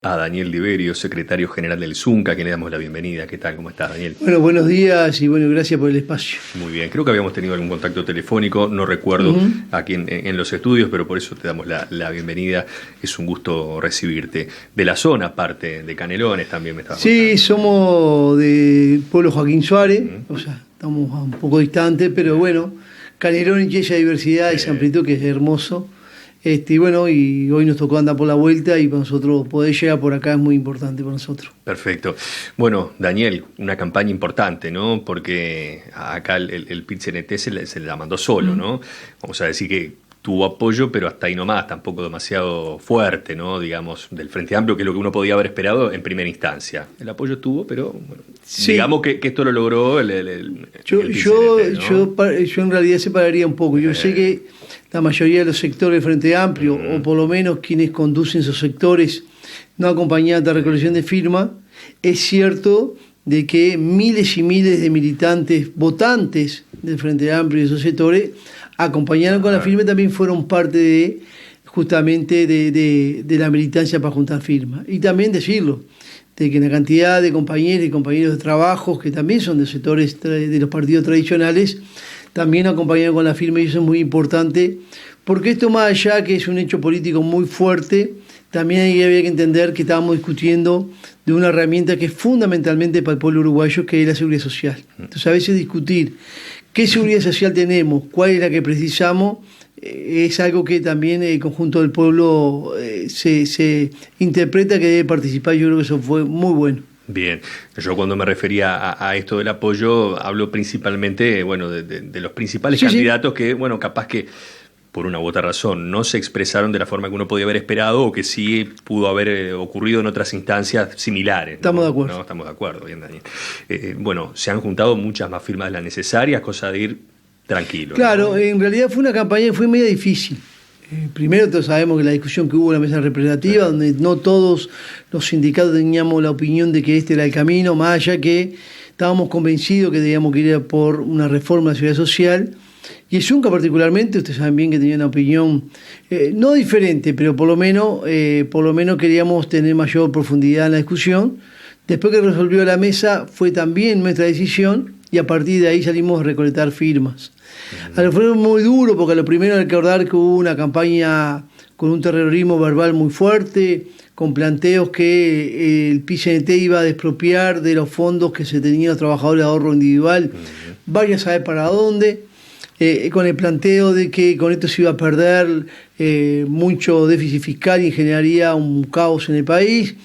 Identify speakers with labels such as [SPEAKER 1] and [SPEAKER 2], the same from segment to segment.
[SPEAKER 1] A Daniel Liberio, secretario general del Zunca, a quien le damos la bienvenida. ¿Qué tal? ¿Cómo estás, Daniel?
[SPEAKER 2] Bueno, buenos días y bueno, gracias por el espacio.
[SPEAKER 1] Muy bien, creo que habíamos tenido algún contacto telefónico, no recuerdo aquí en los estudios, pero por eso te damos la bienvenida. Es un gusto recibirte. De la zona, aparte de Canelones, también me estabas contando.
[SPEAKER 2] Sí, somos del pueblo Joaquín Suárez, o sea, estamos un poco distantes, pero bueno, Canelones y esa diversidad, esa amplitud que es hermoso. Y bueno, y hoy nos tocó andar por la vuelta y para nosotros poder llegar por acá es muy importante para nosotros.
[SPEAKER 1] Perfecto. Bueno, Daniel, una campaña importante, ¿no? Porque acá el PIT-CNT se la mandó solo, ¿no? Vamos a decir que tuvo apoyo, pero hasta ahí nomás, tampoco demasiado fuerte, ¿no? Digamos, del Frente Amplio, que es lo que uno podía haber esperado en primera instancia. El apoyo tuvo, pero bueno,
[SPEAKER 2] sí.
[SPEAKER 1] Digamos que esto lo logró
[SPEAKER 2] yo en realidad separaría un poco. Yo sé que la mayoría de los sectores del Frente Amplio, o por lo menos quienes conducen esos sectores, no acompañaban esta recolección de firmas. Es cierto de que miles y miles de militantes, votantes del Frente Amplio y de esos sectores, acompañaron con la firma y también fueron parte de justamente de la militancia para juntar firmas. Y también decirlo, de que la cantidad de compañeros y compañeros de trabajo, que también son de sectores de los partidos tradicionales, también acompañaron con la firma, y eso es muy importante, porque esto, más allá que es un hecho político muy fuerte, también había que entender que estábamos discutiendo de una herramienta que es fundamentalmente para el pueblo uruguayo, que es la seguridad social. Entonces, a veces discutir qué seguridad social tenemos, cuál es la que precisamos, es algo que también el conjunto del pueblo se interpreta que debe participar. Yo creo que eso fue muy bueno.
[SPEAKER 1] Bien, yo cuando me refería a esto del apoyo, hablo principalmente, bueno, de los principales candidatos que, bueno, capaz que por una u otra razón no se expresaron de la forma que uno podía haber esperado, o que sí pudo haber ocurrido en otras instancias similares, ¿no?
[SPEAKER 2] Estamos de acuerdo.
[SPEAKER 1] No, estamos de acuerdo, bien, Daniel. Bueno, se han juntado muchas más firmas de las necesarias, cosa de ir tranquilo.
[SPEAKER 2] Claro,
[SPEAKER 1] ¿no?
[SPEAKER 2] En realidad fue una campaña que fue media difícil. Primero, todos sabemos que la discusión que hubo en la mesa representativa, donde no todos los sindicatos teníamos la opinión de que este era el camino, más allá que estábamos convencidos que debíamos ir por una reforma de la seguridad social. Y el Zunca particularmente, ustedes saben bien que tenía una opinión no diferente, pero por lo menos queríamos tener mayor profundidad en la discusión. Después que resolvió la mesa, fue también nuestra decisión, y a partir de ahí salimos a recolectar firmas. Fue muy duro, porque lo primero hay que recordar que hubo una campaña con un terrorismo verbal muy fuerte, con planteos que el PIT-CNT iba a despropiar de los fondos que se tenían los trabajadores de ahorro individual, vaya a saber para dónde, con el planteo de que con esto se iba a perder mucho déficit fiscal y generaría un caos en el país.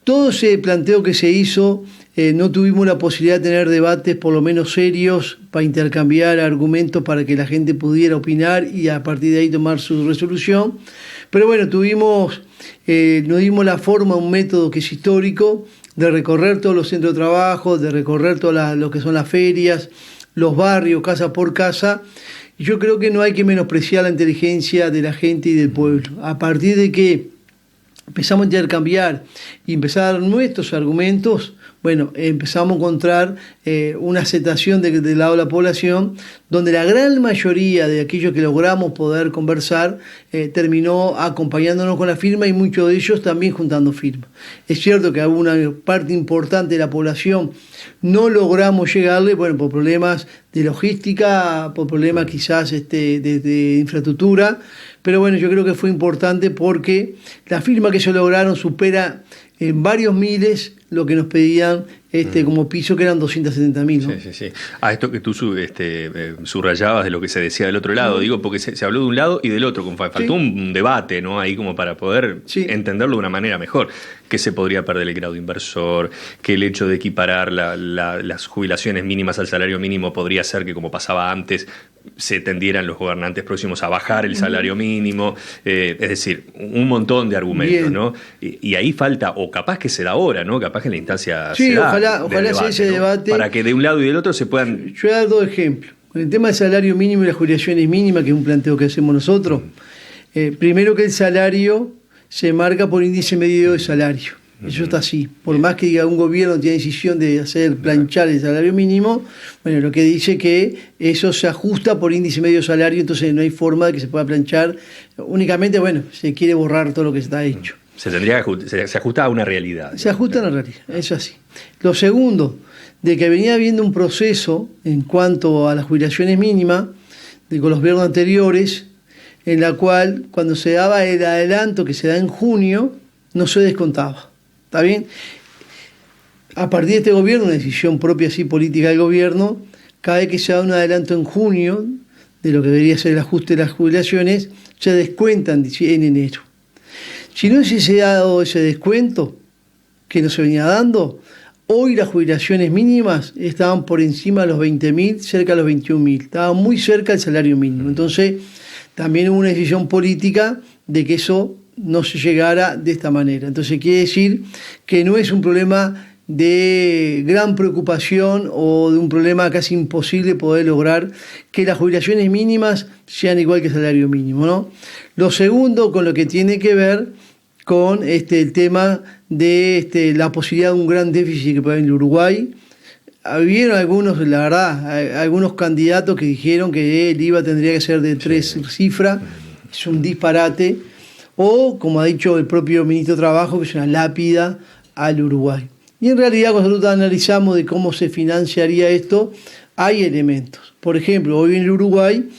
[SPEAKER 2] Todo ese planteo que se hizo, no tuvimos la posibilidad de tener debates por lo menos serios para intercambiar argumentos para que la gente pudiera opinar y a partir de ahí tomar su resolución. Pero bueno, nos dimos la forma, un método que es histórico, de recorrer todos los centros de trabajo, de recorrer todas lo que son las ferias, los barrios, casa por casa. Y yo creo que no hay que menospreciar la inteligencia de la gente y del pueblo. A partir de que empezamos a intercambiar y empezar a dar nuestros argumentos, bueno, empezamos a encontrar una aceptación del lado de la población, donde la gran mayoría de aquellos que logramos poder conversar terminó acompañándonos con la firma, y muchos de ellos también juntando firmas. Es cierto que a una parte importante de la población no logramos llegarle, bueno, por problemas de logística, por problemas quizás de infraestructura, pero bueno, yo creo que fue importante porque la firma que se lograron supera en varios miles lo que nos pedían como piso, que eran 270.000, ¿no?
[SPEAKER 1] Sí. A esto que tú subrayabas de lo que se decía del otro lado, digo, porque se habló de un lado y del otro, faltó un debate, ¿no? Ahí como para poder entenderlo de una manera mejor. Que se podría perder el grado inversor, que el hecho de equiparar las jubilaciones mínimas al salario mínimo podría ser que, como pasaba antes, se tendieran los gobernantes próximos a bajar el salario mínimo, es decir, un montón de argumentos, bien, ¿no? Y ahí falta, o capaz que se da ahora, ¿no? Capaz que en la instancia se da.
[SPEAKER 2] Ojalá sea ese debate.
[SPEAKER 1] Para que de un lado y del otro se puedan...
[SPEAKER 2] Yo voy a dar dos ejemplos. Con el tema del salario mínimo y las jubilaciones mínimas, que es un planteo que hacemos nosotros, primero que el salario se marca por índice medio de salario. Eso está así. Por más que diga un gobierno tiene decisión de hacer planchar el salario mínimo, bueno, lo que dice que eso se ajusta por índice medio de salario, entonces no hay forma de que se pueda planchar. Únicamente, bueno, se quiere borrar todo lo que está hecho.
[SPEAKER 1] Se ajusta a una realidad.
[SPEAKER 2] Se ajusta a una realidad, es así. Lo segundo, de que venía habiendo un proceso en cuanto a las jubilaciones mínimas con los gobiernos anteriores, en la cual cuando se daba el adelanto que se da en junio, no se descontaba. ¿Está bien? A partir de este gobierno, una decisión propia así política del gobierno, cada vez que se da un adelanto en junio de lo que debería ser el ajuste de las jubilaciones, se descuentan en enero. Si no se hubiese dado ese descuento, que no se venía dando, hoy las jubilaciones mínimas estaban por encima de los 20.000, cerca de los 21.000, estaban muy cerca del salario mínimo. Entonces, también hubo una decisión política de que eso no se llegara de esta manera. Entonces, quiere decir que no es un problema de gran preocupación o de un problema casi imposible poder lograr que las jubilaciones mínimas sean igual que el salario mínimo, ¿no? Lo segundo, con lo que tiene que ver con el tema de la posibilidad de un gran déficit que puede haber en Uruguay. Había algunos, la verdad, algunos candidatos que dijeron que el IVA tendría que ser de 3 cifras, es un disparate, o como ha dicho el propio ministro de Trabajo, que es una lápida al Uruguay. Y en realidad, cuando nosotros analizamos de cómo se financiaría esto, hay elementos. Por ejemplo, hoy en el Uruguay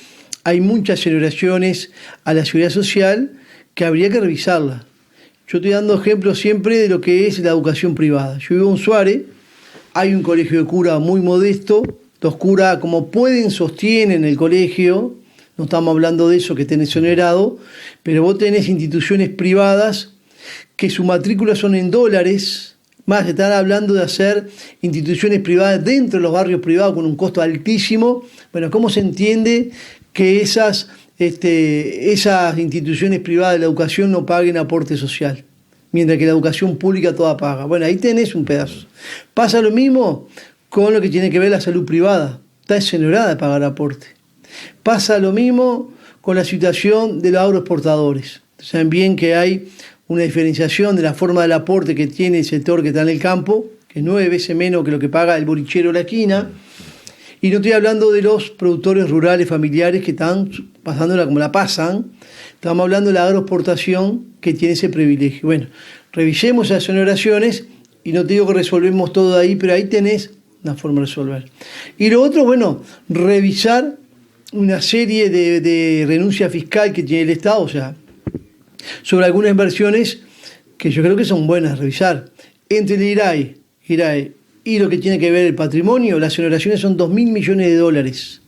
[SPEAKER 2] hay muchas exoneraciones a la seguridad social que habría que revisarlas. Yo estoy dando ejemplos siempre de lo que es la educación privada. Yo vivo en Suárez, hay un colegio de cura muy modesto, los curas como pueden sostienen el colegio, no estamos hablando de eso que estén exonerados, pero vos tenés instituciones privadas que su matrícula son en dólares. Más, están hablando de hacer instituciones privadas dentro de los barrios privados con un costo altísimo. Bueno, ¿cómo se entiende que esas instituciones privadas de la educación no paguen aporte social? Mientras que la educación pública toda paga. Bueno, ahí tenés un pedazo. Pasa lo mismo con lo que tiene que ver la salud privada. Está exonerada de pagar aporte. Pasa lo mismo con la situación de los agroexportadores. Saben bien que hay una diferenciación de la forma del aporte que tiene el sector que está en el campo, que es 9 veces menos que lo que paga el bolichero de la esquina. Y no estoy hablando de los productores rurales familiares que están pasándola como la pasan. Estamos hablando de la agroexportación que tiene ese privilegio. Bueno, revisemos esas exoneraciones y no te digo que resolvemos todo ahí, pero ahí tenés una forma de resolver. Y lo otro, bueno, revisar una serie de renuncia fiscal que tiene el Estado, o sea, sobre algunas inversiones que yo creo que son buenas de revisar. Entre el IRAE y lo que tiene que ver el patrimonio, las exoneraciones son 2.000 millones de dólares.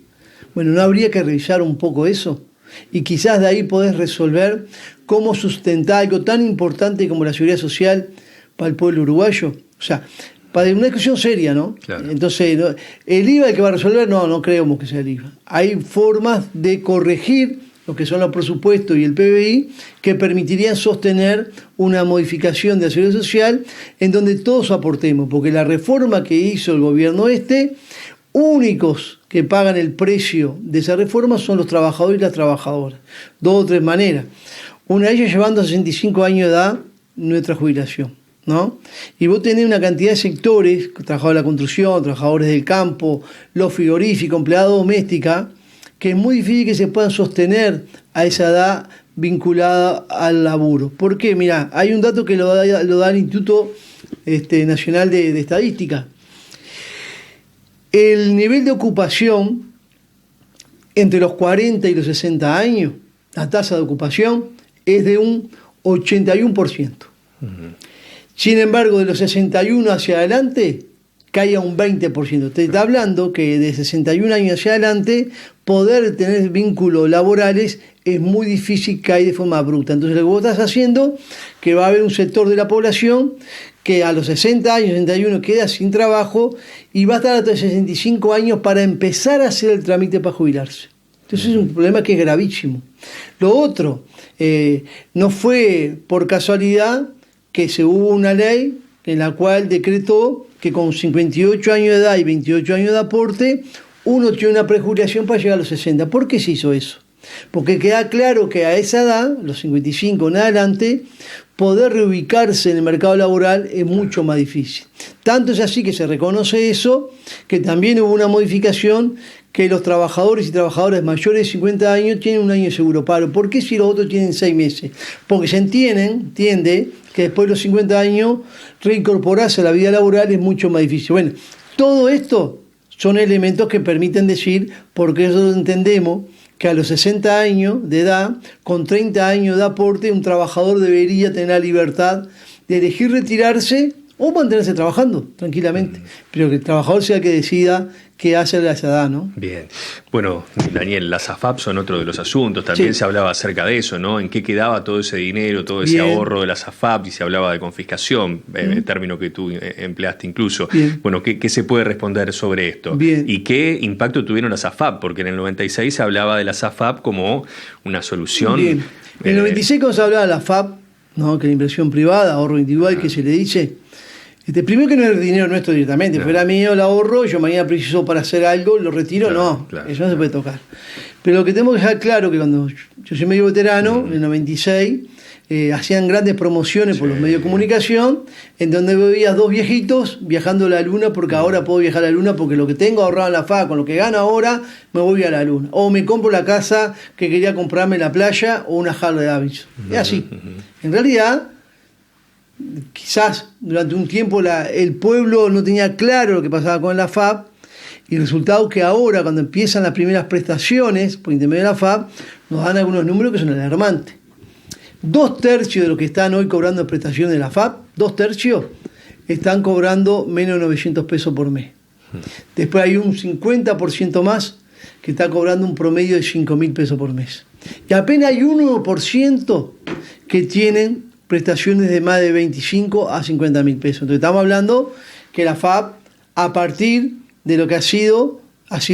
[SPEAKER 2] Bueno, ¿no habría que revisar un poco eso? Y quizás de ahí podés resolver cómo sustentar algo tan importante como la seguridad social para el pueblo uruguayo. O sea, para una discusión seria, ¿no?
[SPEAKER 1] Claro.
[SPEAKER 2] Entonces, ¿el IVA el que va a resolver? No creemos que sea el IVA. Hay formas de corregir lo que son los presupuestos y el PBI, que permitirían sostener una modificación de la seguridad social en donde todos aportemos, porque la reforma que hizo el gobierno únicos que pagan el precio de esa reforma son los trabajadores y las trabajadoras. 2 o 3 maneras. Una de ellas llevando a 65 años de edad nuestra jubilación, ¿no? Y vos tenés una cantidad de sectores, trabajadores de la construcción, trabajadores del campo, los frigoríficos, empleados doméstica, que es muy difícil que se puedan sostener a esa edad vinculada al laburo. ¿Por qué? Mirá, hay un dato que lo da el Instituto Nacional de Estadística. El nivel de ocupación entre los 40 y los 60 años, la tasa de ocupación es de un 81%. Uh-huh. Sin embargo, de los 61 hacia adelante, cae a un 20%. Te está hablando que de 61 años hacia adelante, poder tener vínculos laborales es muy difícil, cae de forma bruta. Entonces, lo que vos estás haciendo, que va a haber un sector de la población que a los 60 años, 61, queda sin trabajo y va a estar hasta los 65 años para empezar a hacer el trámite para jubilarse. Entonces, es un problema que es gravísimo. Lo otro, no fue por casualidad que se hubo una ley en la cual decretó que con 58 años de edad y 28 años de aporte, uno tiene una prejubilación para llegar a los 60. ¿Por qué se hizo eso? Porque queda claro que a esa edad, los 55 en adelante, poder reubicarse en el mercado laboral es mucho más difícil. Tanto es así que se reconoce eso, que también hubo una modificación que los trabajadores y trabajadoras mayores de 50 años tienen un año de seguro paro. ¿Por qué si los otros tienen 6 meses? Porque se entiende que después de los 50 años reincorporarse a la vida laboral es mucho más difícil. Bueno, todo esto son elementos que permiten decir, porque nosotros entendemos que a los 60 años de edad, con 30 años de aporte, un trabajador debería tener la libertad de elegir retirarse o mantenerse trabajando tranquilamente, pero que el trabajador sea el que decida qué hacer a esa edad, ¿no?
[SPEAKER 1] Bien. Bueno, Daniel, las AFAP son otro de los asuntos. También se hablaba acerca de eso, ¿no? ¿En qué quedaba todo ese dinero, todo ese ahorro de las AFAP? Y se hablaba de confiscación, el término que tú empleaste incluso. Bueno, ¿qué se puede responder sobre esto? ¿Y qué impacto tuvieron las AFAP? Porque en el 96 se hablaba de las AFAP como una solución.
[SPEAKER 2] En el 96 cuando se hablaba de la AFAP, ¿no? Que la inversión privada, ahorro individual, que se le dice... primero que no es dinero nuestro directamente, fuera mío el ahorro, yo mañana preciso para hacer algo, lo retiro, eso no se puede tocar. Pero lo que tenemos que dejar claro que cuando yo soy medio veterano, en el 96, hacían grandes promociones por los medios de comunicación, en donde veías 2 viejitos viajando a la luna, porque ahora puedo viajar a la luna, porque lo que tengo ahorrado en la FA, con lo que gano ahora, me voy a la luna. O me compro la casa que quería comprarme en la playa, o una Harley Davidson. Es así. En realidad... quizás durante un tiempo el pueblo no tenía claro lo que pasaba con la FAP, y el resultado que ahora, cuando empiezan las primeras prestaciones por intermedio de la FAP, nos dan algunos números que son alarmantes. 2/3 de los que están hoy cobrando prestaciones de la FAP, 2/3 están cobrando menos de 900 pesos por mes. Después hay un 50% más que está cobrando un promedio de 5.000 pesos por mes. Y apenas hay 1% que tienen prestaciones de más de 25 a 50.000 pesos. Entonces estamos hablando que la FAP, a partir de lo que ha sido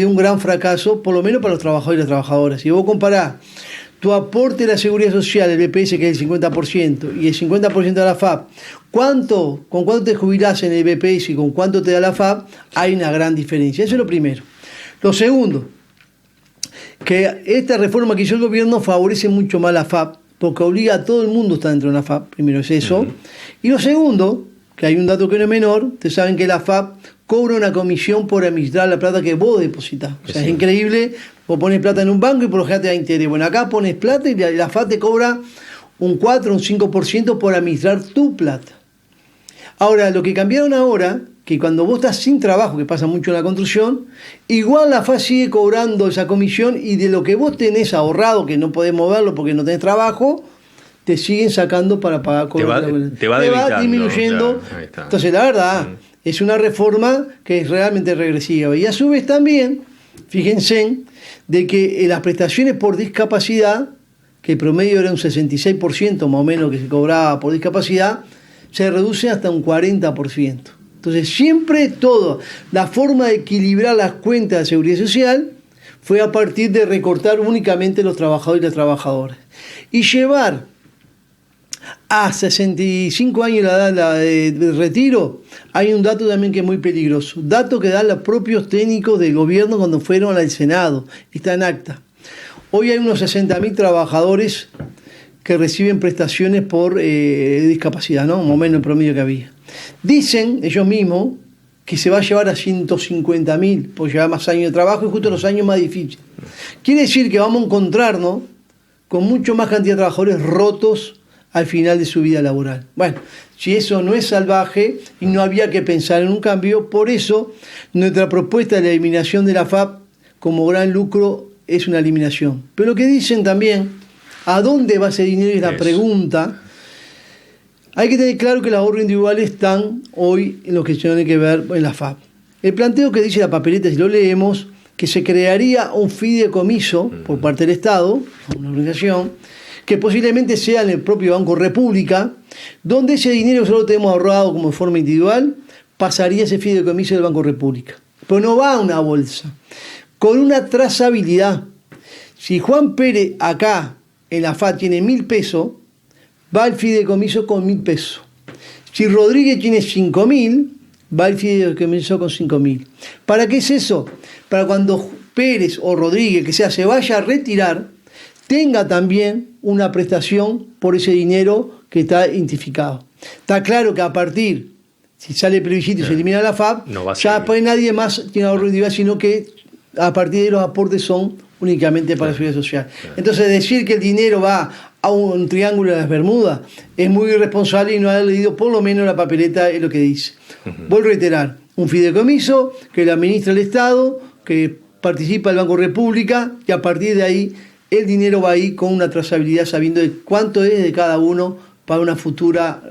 [SPEAKER 2] un gran fracaso, por lo menos para los trabajadores y las trabajadoras. Si vos comparás tu aporte de la Seguridad Social, el BPS, que es el 50%, y el 50% de la FAP, ¿con cuánto te jubilás en el BPS y con cuánto te da la FAP? Hay una gran diferencia. Eso es lo primero. Lo segundo, que esta reforma que hizo el gobierno favorece mucho más la FAP, porque obliga a todo el mundo a estar dentro de una FAP. Primero es eso. Y lo segundo, que hay un dato que no es menor, ustedes saben que la FAP cobra una comisión por administrar la plata que vos depositas. O sea, es increíble, vos pones plata en un banco y por lo general te da interés. Bueno, acá pones plata y la FAP te cobra un 4 o un 5% por administrar tu plata. Ahora, lo que cambiaron ahora, que cuando vos estás sin trabajo, que pasa mucho en la construcción, igual la FAP sigue cobrando esa comisión, y de lo que vos tenés ahorrado, que no podés moverlo porque no tenés trabajo, te siguen sacando para pagar.
[SPEAKER 1] Te va
[SPEAKER 2] disminuyendo. Claro, entonces, la verdad, es una reforma que es realmente regresiva. Y a su vez también, fíjense, de que las prestaciones por discapacidad, que el promedio era un 66% más o menos que se cobraba por discapacidad, se reduce hasta un 40%. Entonces, siempre la forma de equilibrar las cuentas de seguridad social fue a partir de recortar únicamente los trabajadores y las trabajadoras. Y llevar a 65 años la edad de retiro, hay un dato también que es muy peligroso. Dato que dan los propios técnicos del gobierno cuando fueron al Senado. Está en acta. Hoy hay unos 60.000 trabajadores que reciben prestaciones por discapacidad, ¿no? Más o menos el promedio que había. Dicen ellos mismos que se va a llevar a 150.000 por llevar más años de trabajo, y justo los años más difíciles. Quiere decir que vamos a encontrarnos con mucho más cantidad de trabajadores rotos al final de su vida laboral. Bueno, si eso no es salvaje y no había que pensar en un cambio, por eso nuestra propuesta de la eliminación de la FAP como gran lucro es una eliminación. Pero lo que dicen también, ¿a dónde va ese dinero? Es la pregunta. Hay que tener claro que los ahorros individuales están hoy en lo que tiene que ver en la FAP. El planteo que dice la papeleta, si lo leemos, que se crearía un fideicomiso por parte del Estado, una organización, que posiblemente sea en el propio Banco República, donde ese dinero que solo tenemos ahorrado como de forma individual, pasaría ese fideicomiso del Banco República. Pero no va a una bolsa, con una trazabilidad. Si Juan Pérez acá en la FAP tiene 1.000 pesos, va el fideicomiso con 1.000 pesos. Si Rodríguez tiene 5.000, va el fideicomiso con 5.000. ¿Para qué es eso? Para cuando Pérez o Rodríguez, que sea, se vaya a retirar, tenga también una prestación por ese dinero que está identificado. Está claro que a partir, si sale el plebiscito y se elimina la FAP, ya después nadie más tiene ahorro individual, sino que A partir de los aportes son únicamente para la seguridad social. Entonces, decir que el dinero va a un triángulo de las Bermudas es muy irresponsable y no haber leído por lo menos la papeleta es lo que dice. Vuelvo a reiterar, un fideicomiso que lo administra el Estado, que participa el Banco República, y a partir de ahí el dinero va ahí con una trazabilidad sabiendo de cuánto es de cada uno para una futura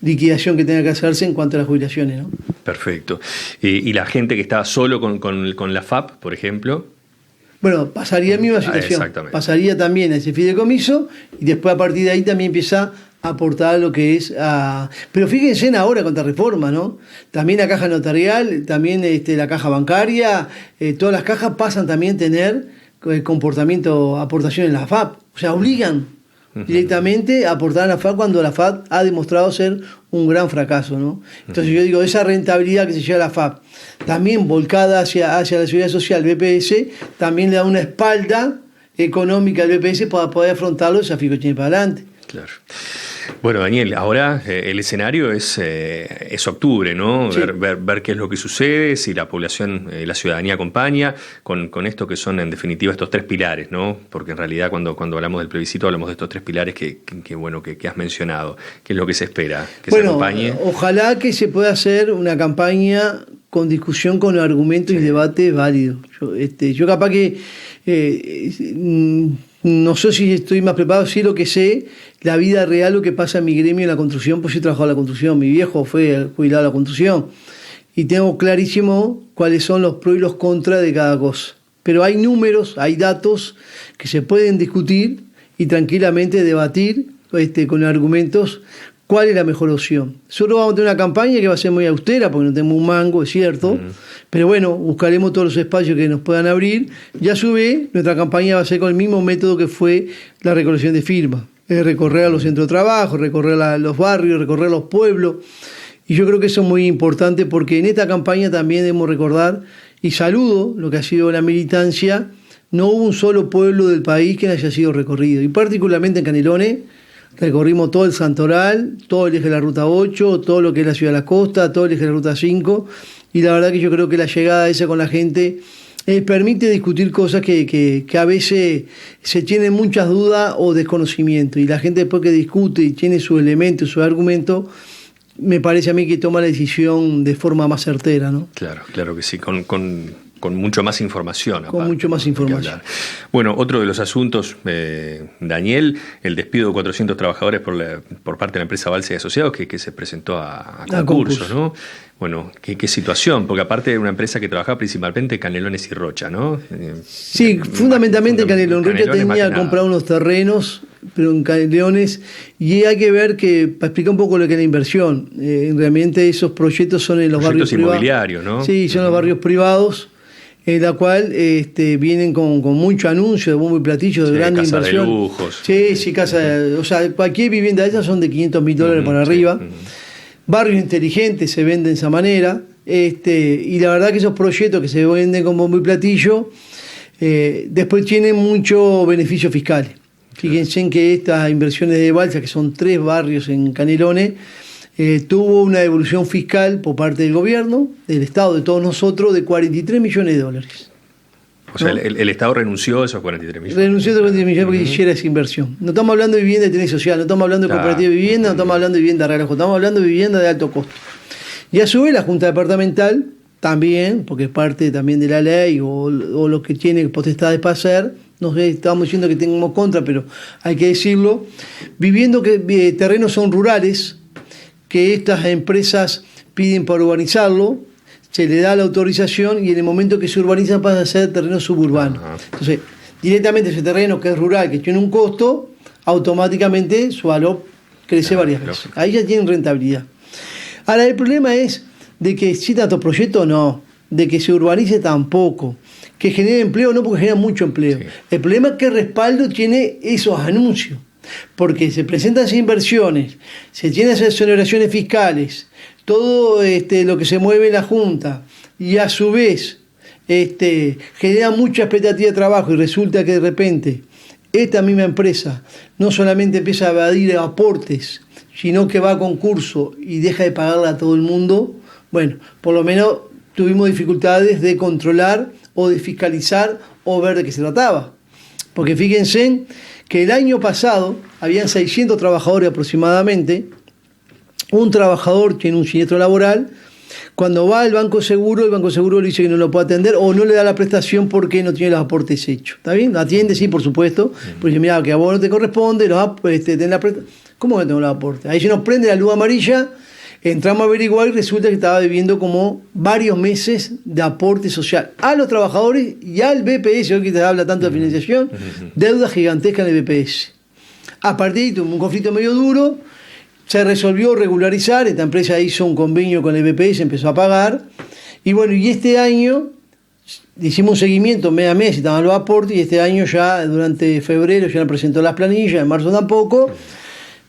[SPEAKER 2] liquidación que tenga que hacerse en cuanto a las jubilaciones, ¿no?
[SPEAKER 1] Perfecto. ¿Y la gente que estaba solo con la FAP, por ejemplo?
[SPEAKER 2] Bueno, pasaría la misma situación.
[SPEAKER 1] Exactamente.
[SPEAKER 2] Pasaría también a ese fideicomiso y después a partir de ahí también empieza a aportar lo que es a... Pero fíjense en ahora con esta reforma, ¿no? También la caja notarial, también la caja bancaria, todas las cajas pasan también a tener comportamiento, aportación en la FAP. O sea, obligan directamente a aportar a la FAP cuando la FAP ha demostrado ser un gran fracaso, ¿no? Entonces yo digo, esa rentabilidad que se lleva a la FAP, también volcada hacia la seguridad social, BPS, también le da una espalda económica al BPS para poder afrontar los desafíos que tiene para adelante.
[SPEAKER 1] Claro. Bueno, Daniel, ahora el escenario es octubre, ¿no?
[SPEAKER 2] Sí.
[SPEAKER 1] Ver qué es lo que sucede, si la población, la ciudadanía acompaña con esto que son en definitiva estos tres pilares, ¿no? Porque en realidad cuando hablamos del plebiscito hablamos de estos tres pilares que has mencionado. ¿Qué es lo que se espera? ¿Que se acompañe?
[SPEAKER 2] Ojalá que se pueda hacer una campaña con discusión, con argumentos y debate válidos. Yo capaz que no sé si estoy más preparado, sí lo que sé, la vida real, lo que pasa en mi gremio en la construcción, pues yo he trabajado en la construcción, mi viejo fue jubilado de la construcción, y tengo clarísimo cuáles son los pros y los contras de cada cosa. Pero hay números, hay datos que se pueden discutir y tranquilamente debatir con argumentos cuál es la mejor opción. Nosotros vamos a tener una campaña que va a ser muy austera porque no tenemos un mango, es cierto, pero bueno, buscaremos todos los espacios que nos puedan abrir y a su vez nuestra campaña va a ser con el mismo método que fue la recolección de firmas. Es recorrer a los centros de trabajo, recorrer a los barrios, recorrer a los pueblos, y yo creo que eso es muy importante porque en esta campaña también debemos recordar, y saludo lo que ha sido la militancia, no hubo un solo pueblo del país que no haya sido recorrido, y particularmente en Canelones recorrimos todo el Santoral, todo el eje de la Ruta 8, todo lo que es la Ciudad de la Costa, todo el eje de la Ruta 5, y la verdad que yo creo que la llegada esa con la gente permite discutir cosas que a veces se tienen muchas dudas o desconocimiento, y la gente después que discute y tiene sus elementos, sus argumentos, me parece a mí que toma la decisión de forma más certera, ¿no?
[SPEAKER 1] Claro que sí, con mucho más información.
[SPEAKER 2] Con mucho más información.
[SPEAKER 1] Bueno, otro de los asuntos, Daniel, el despido de 400 trabajadores por parte de la empresa Balsa y Asociados que se presentó a concursos, ¿no? Bueno, ¿qué situación? Porque aparte de una empresa que trabajaba principalmente en Canelones y Rocha, ¿no?
[SPEAKER 2] Sí, fundamentalmente Canelones. Rocha tenía que comprar unos terrenos, pero en Canelones, y hay que ver que, para explicar un poco lo que es la inversión, realmente esos proyectos son en los barrios privados.
[SPEAKER 1] Inmobiliarios, ¿no?
[SPEAKER 2] Sí, son los barrios privados, en la cual vienen con mucho anuncio de bombo y platillo, de grande inversión.
[SPEAKER 1] De lujos.
[SPEAKER 2] Sí, o sea, cualquier vivienda de esas son de $500.000 para arriba. Barrios inteligentes se venden de esa manera, y la verdad que esos proyectos que se venden con bombo y platillo después tienen mucho beneficio fiscal. Fíjense en que estas inversiones de Balsa, que son 3 barrios en Canelones, tuvo una devolución fiscal por parte del gobierno, del Estado, de todos nosotros, de $43 millones.
[SPEAKER 1] O sea, el Estado renunció a esos 43 millones.
[SPEAKER 2] Renunció a esos 43 millones porque hiciera esa inversión. No estamos hablando de vivienda de interés social, no estamos hablando de cooperativa de vivienda, no estamos hablando de vivienda de relajo, estamos hablando de vivienda de alto costo. Y a su vez la Junta Departamental también, porque es parte también de la ley o lo que tiene potestades para hacer, no sé, estamos diciendo que tengamos contra, pero hay que decirlo, viviendo que terrenos son rurales, que estas empresas piden para urbanizarlo, se le da la autorización y en el momento que se urbaniza pasa a ser terreno suburbano. Entonces, directamente ese terreno que es rural, que tiene un costo, automáticamente su valor crece varias veces. Ahí ya tienen rentabilidad. Ahora, el problema es de que si tanto proyecto no, de que se urbanice tampoco, que genere empleo no, porque genera mucho empleo. Sí. El problema es que respaldo tiene esos anuncios, porque se presentan esas inversiones, se tienen esas exoneraciones fiscales, todo lo que se mueve en la Junta, y a su vez genera mucha expectativa de trabajo, y resulta que de repente esta misma empresa no solamente empieza a evadir aportes, sino que va a concurso y deja de pagarle a todo el mundo. Bueno, por lo menos tuvimos dificultades de controlar o de fiscalizar o ver de qué se trataba. Porque fíjense que el año pasado habían 600 trabajadores aproximadamente. Un trabajador tiene un siniestro laboral, cuando va al Banco Seguro, el Banco Seguro le dice que no lo puede atender o no le da la prestación porque no tiene los aportes hechos. ¿Está bien? Atiende, sí, por supuesto, pero dice, mira, que a vos no te corresponde, ten la ¿cómo que tengo los aportes? Ahí se nos prende la luz amarilla, entramos a averiguar y resulta que estaba debiendo como varios meses de aporte social a los trabajadores y al BPS, hoy que te habla tanto de financiación, deuda gigantesca en el BPS. A partir de ahí tuvo un conflicto medio duro, se resolvió regularizar, esta empresa hizo un convenio con el BPS, empezó a pagar, y bueno, y este año hicimos un seguimiento mes a mes, estaban los aportes, y este año ya, durante febrero, ya nos presentó las planillas, en marzo tampoco,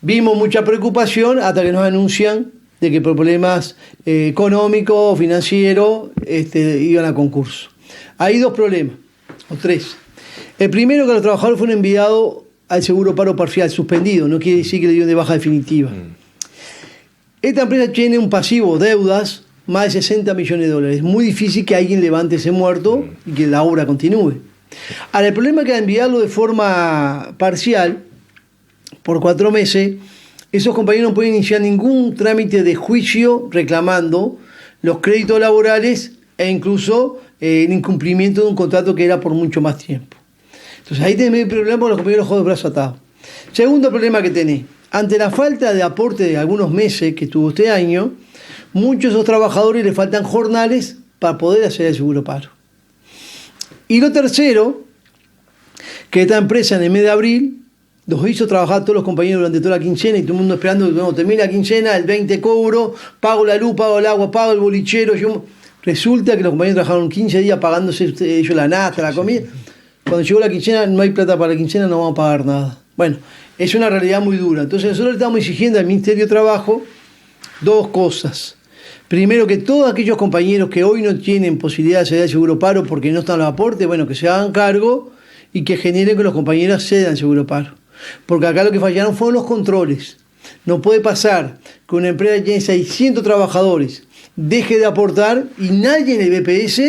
[SPEAKER 2] vimos mucha preocupación hasta que nos anuncian de que por problemas económicos, financieros, iban a concurso. Hay dos problemas, o tres. El primero, que los trabajadores fueron enviados al seguro paro parcial, suspendido, no quiere decir que le dieron de baja definitiva. Esta empresa tiene un pasivo, deudas, más de 60 millones de dólares. Es muy difícil que alguien levante ese muerto y que la obra continúe. Ahora, el problema es que al enviarlo de forma parcial, por 4 meses, esos compañeros no pueden iniciar ningún trámite de juicio reclamando los créditos laborales e incluso el incumplimiento de un contrato que era por mucho más tiempo. Entonces ahí tenés el problema porque los compañeros joden de brazo atado. Segundo problema que tenés, ante la falta de aporte de algunos meses que tuvo este año, muchos de esos trabajadores les faltan jornales para poder hacer el seguro paro. Y lo tercero, que esta empresa en el mes de abril los hizo trabajar a todos los compañeros durante toda la quincena y todo el mundo esperando que bueno, termine la quincena, el 20 cobro, pago la luz, pago el agua, pago el bolichero. Resulta que los compañeros trabajaron 15 días pagándose ellos la nafta, la comida. Cuando llegó la quincena, no hay plata para la quincena, no vamos a pagar nada. Bueno, es una realidad muy dura. Entonces nosotros le estamos exigiendo al Ministerio de Trabajo dos cosas. Primero, que todos aquellos compañeros que hoy no tienen posibilidad de acceder al seguro paro porque no están los aportes, bueno, que se hagan cargo y que generen que los compañeros cedan seguro paro. Porque acá lo que fallaron fueron los controles. No puede pasar que una empresa que tiene 600 trabajadores deje de aportar y nadie en el BPS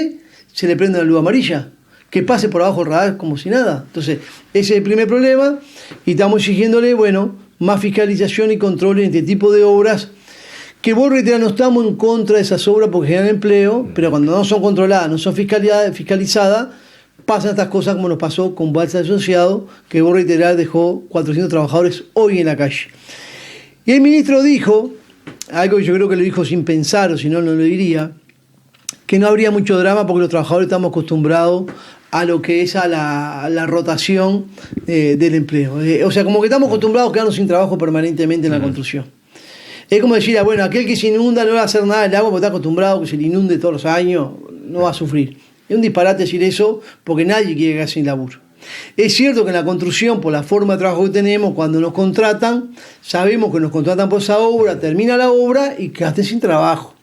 [SPEAKER 2] se le prenda la luz amarilla, que pase por abajo el radar como si nada. Entonces, ese es el primer problema y estamos exigiéndole, bueno, más fiscalización y control en este tipo de obras que, vos reiterar, no estamos en contra de esas obras porque generan empleo, pero cuando no son controladas, no son fiscalizadas, pasan estas cosas como nos pasó con Balsa Asociado, que vos reiterar dejó 400 trabajadores hoy en la calle. Y el ministro dijo, algo que yo creo que lo dijo sin pensar, o si no, no lo diría, que no habría mucho drama porque los trabajadores estamos acostumbrados a lo que es a la rotación del empleo. O sea, como que estamos acostumbrados a quedarnos sin trabajo permanentemente en la construcción. Es como decir, bueno, aquel que se inunda no va a hacer nada del agua porque está acostumbrado a que se le inunde todos los años, no va a sufrir. Es un disparate decir eso porque nadie quiere quedarse sin laburo. Es cierto que en la construcción, por la forma de trabajo que tenemos, cuando nos contratan, sabemos que nos contratan por esa obra, termina la obra y quedaste sin trabajo.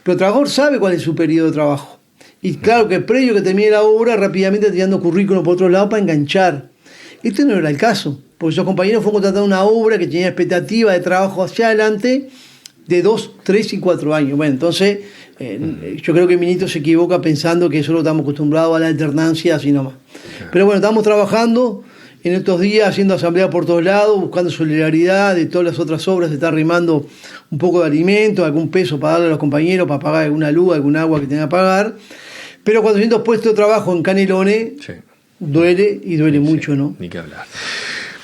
[SPEAKER 2] Pero el trabajador sabe cuál es su periodo de trabajo. Y claro que previo que termine la obra, rápidamente tirando currículum por otro lado para enganchar. Este no era el caso, porque esos compañeros fueron contratados en una obra que tenía expectativa de trabajo hacia adelante de 2, 3 y 4 años. Bueno, entonces yo creo que el ministro se equivoca pensando que solo estamos acostumbrados a la alternancia así nomás. Pero bueno, estamos trabajando en estos días, haciendo asamblea por todos lados, buscando solidaridad de todas las otras obras, se está arrimando un poco de alimento, algún peso para darle a los compañeros, para pagar alguna luz, algún agua que tengan que pagar. Pero 400 puestos de trabajo en Canelones, sí, duele y duele mucho, ¿no?
[SPEAKER 1] Ni que hablar.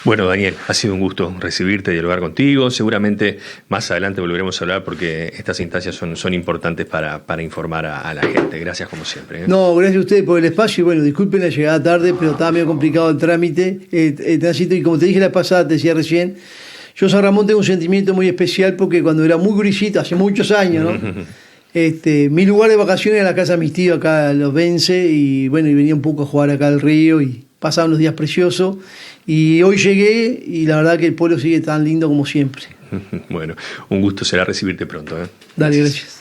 [SPEAKER 1] Bueno, Daniel, ha sido un gusto recibirte y dialogar contigo. Seguramente más adelante volveremos a hablar porque estas instancias son importantes para informar a la gente. Gracias como siempre.
[SPEAKER 2] No, gracias a ustedes por el espacio y bueno, disculpen la llegada tarde, pero estaba medio complicado el trámite, el tránsito y como te dije la pasada, te decía recién, yo San Ramón tengo un sentimiento muy especial porque cuando era muy gurisito, hace muchos años, ¿no? Mi lugar de vacaciones era la casa de mis tíos acá en Los Vence y bueno, y venía un poco a jugar acá al río y pasaban unos días preciosos y hoy llegué y la verdad que el pueblo sigue tan lindo como siempre.
[SPEAKER 1] Bueno, un gusto será recibirte pronto.
[SPEAKER 2] Dale, gracias.